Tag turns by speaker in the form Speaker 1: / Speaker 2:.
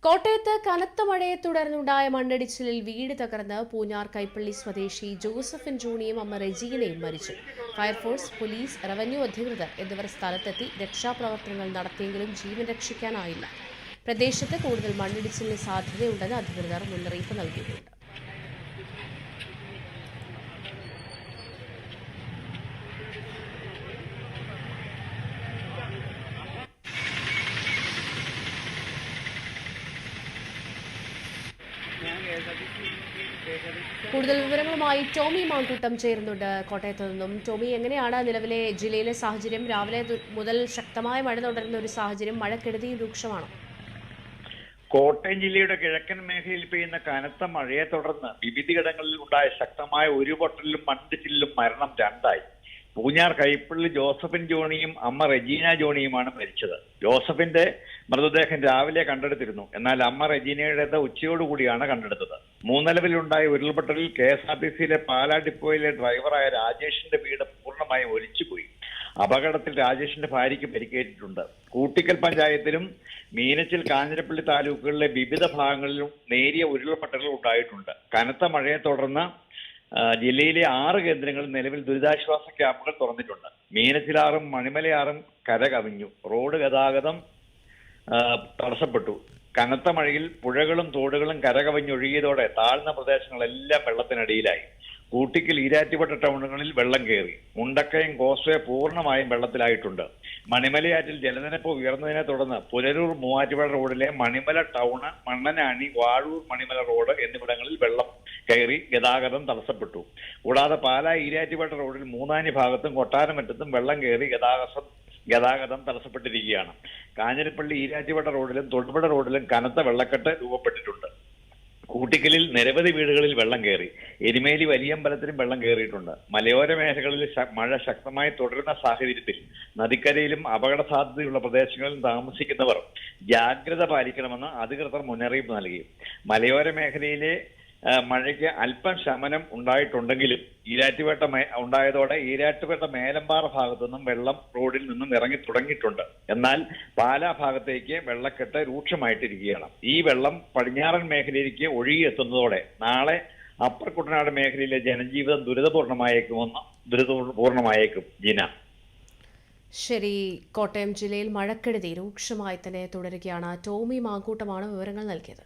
Speaker 1: കോട്ടയത്ത് കനത്ത മഴയെ തുടർന്നുണ്ടായ മണ്ണിടിച്ചിലിൽ വീട് തകർന്ന് പൂഞ്ഞാർ കൈപ്പള്ളി സ്വദേശി ജോസഫിൻ ജോണിയും അമ്മ റെജീനയും മരിച്ചു. ഫയർഫോഴ്സ്, പോലീസ്, റവന്യൂ അധികൃതർ എന്നിവർ സ്ഥലത്തെത്തി രക്ഷാപ്രവർത്തനങ്ങൾ നടത്തിയെങ്കിലും ജീവൻ രക്ഷിക്കാനായില്ല. പ്രദേശത്ത് കൂടുതൽ മണ്ണിടിച്ചിലിന് സാധ്യതയുണ്ടെന്ന് അധികൃതർ മുന്നറിയിപ്പ് നൽകിയിട്ടുണ്ട്. കൂടുതൽ വിവരങ്ങളുമായി ടോമി മാങ്കൂട്ടം ചേരുന്നുണ്ട് കോട്ടയത്ത് നിന്നും. ടോമി, എങ്ങനെയാണ് നിലവിലെ ജില്ലയിലെ സാഹചര്യം? രാവിലെ മുതൽ ശക്തമായ മഴ തുടരുന്ന ഒരു സാഹചര്യം, മഴക്കെടുതിയും രൂക്ഷമാണ്.
Speaker 2: കോട്ടയം ജില്ലയുടെ കിഴക്കൻ മേഖലയിൽ പെയ്യുന്ന കനത്ത മഴയെ തുടർന്ന് വിവിധയിടങ്ങളിൽ ഉണ്ടായ ശക്തമായ ഉരുൾപൊട്ടലിലും മണ്ണിടിച്ചിലിലും മരണം രണ്ടായി. പൂഞ്ഞാർ കൈപ്പള്ളി ജോസഫിൻ ജോണിയും അമ്മ റെജീന ജോണിയുമാണ് മരിച്ചത്. ജോസഫിന്റെ മൃതദേഹം രാവിലെ കണ്ടെടുത്തിരുന്നു. എന്നാൽ അമ്മ റെജീനയുടേത് ഉച്ചയോടുകൂടിയാണ് കണ്ടെടുത്തത്. മൂന്നലവിലുണ്ടായ ഉരുൾപൊട്ടലിൽ KSRTCയിലെ പാലാ ഡിപ്പോയിലെ ഡ്രൈവറായ രാജേഷിന്റെ വീട് പൂർണ്ണമായും ഒലിച്ചുപോയി. അപകടത്തിൽ രാജേഷിന്റെ ഭാര്യയ്ക്ക് പരിക്കേറ്റിട്ടുണ്ട്. കൂട്ടിക്കൽ പഞ്ചായത്തിലും മീനച്ചിൽ, കാഞ്ഞിരപ്പള്ളി താലൂക്കുകളിലെ വിവിധ ഭാഗങ്ങളിലും നേരിയ ഉരുൾപൊട്ടലുകൾ ഉണ്ടായിട്ടുണ്ട്. കനത്ത മഴയെ തുടർന്ന് ജില്ലയിലെ 6 കേന്ദ്രങ്ങളിൽ നിലവിൽ ദുരിതാശ്വാസ ക്യാമ്പുകൾ തുറന്നിട്ടുണ്ട്. മീനച്ചിലാറും മണിമലയാറും കരകവിഞ്ഞു. റോഡ് ഗതാഗതം തടസ്സപ്പെട്ടു. കനത്ത മഴയിൽ പുഴകളും തോടുകളും കരകവിഞ്ഞൊഴുകിയതോടെ താഴ്ന്ന പ്രദേശങ്ങളെല്ലാം വെള്ളത്തിനടിയിലായി. കൂട്ടിക്കൽ, ഈരാറ്റുപേട്ട ടൗണുകളിൽ വെള്ളം കയറി. മുണ്ടക്കയം, കോസ്വേ പൂർണ്ണമായും വെള്ളത്തിലായിട്ടുണ്ട്. മണിമലയാറ്റിൽ ജലനിരപ്പ് ഉയർന്നതിനെ തുടർന്ന് പുനലൂർ, മൂവാറ്റുപുഴ റോഡിലെ മണിമല ടൗണ്, മണ്ണനാണി, വാഴൂർ, മണിമല റോഡ് എന്നിവിടങ്ങളിൽ വെള്ളം കയറി ഗതാഗതം തടസ്സപ്പെട്ടു. കൂടാതെ പാലാ, ഈരാറ്റുപേട്ട റോഡിൽ മൂന്നാനി ഭാഗത്തും കൊട്ടാരമറ്റത്തും വെള്ളം കയറി ഗതാഗതം തടസ്സപ്പെട്ടിരിക്കുകയാണ്. കാഞ്ഞിരപ്പള്ളി, ഈരാറ്റുപേട്ട റോഡിലും തൊടുപുഴ റോഡിലും കനത്ത വെള്ളക്കെട്ട് രൂപപ്പെട്ടിട്ടുണ്ട്. കൂട്ടിക്കലിൽ നിരവധി വീടുകളിൽ വെള്ളം കയറി. എരുമേലി, വലിയമ്പലത്തിലും വെള്ളം കയറിയിട്ടുണ്ട്. മലയോര മേഖലകളിൽ മഴ ശക്തമായി തുടരുന്ന സാഹചര്യത്തിൽ നദിക്കരയിലും അപകട സാധ്യതയുള്ള പ്രദേശങ്ങളിൽ താമസിക്കുന്നവർ ജാഗ്രത പാലിക്കണമെന്ന് അധികൃതർ മുന്നറിയിപ്പ് നൽകി. മലയോര മേഖലയിലെ മഴയ്ക്ക് അല്പം ശമനം ഉണ്ടായിട്ടുണ്ടെങ്കിലും ഉണ്ടായതോടെ ഈരാറ്റുപേട്ട മേലമ്പാറ ഭാഗത്തു നിന്നും വെള്ളം റോഡിൽ നിന്നും ഇറങ്ങി തുടങ്ങിയിട്ടുണ്ട്. എന്നാൽ പാലാ ഭാഗത്തേക്ക് വെള്ളക്കെട്ട് രൂക്ഷമായിട്ടിരിക്കുകയാണ്. ഈ വെള്ളം പടിഞ്ഞാറൻ മേഖലയിലേക്ക് ഒഴുകിയെത്തുന്നതോടെ നാളെ അപ്പർ കുട്ടനാട് മേഖലയിലെ ജനജീവിതം ദുരിതപൂർണമായേക്കും. ജിന.
Speaker 1: ശരി, കോട്ടയം ജില്ലയിൽ മഴക്കെടുതി രൂക്ഷമായി തന്നെ തുടരുകയാണ്. ടോമി മാങ്കൂട്ടമാണ് വിവരങ്ങൾ നൽകിയത്.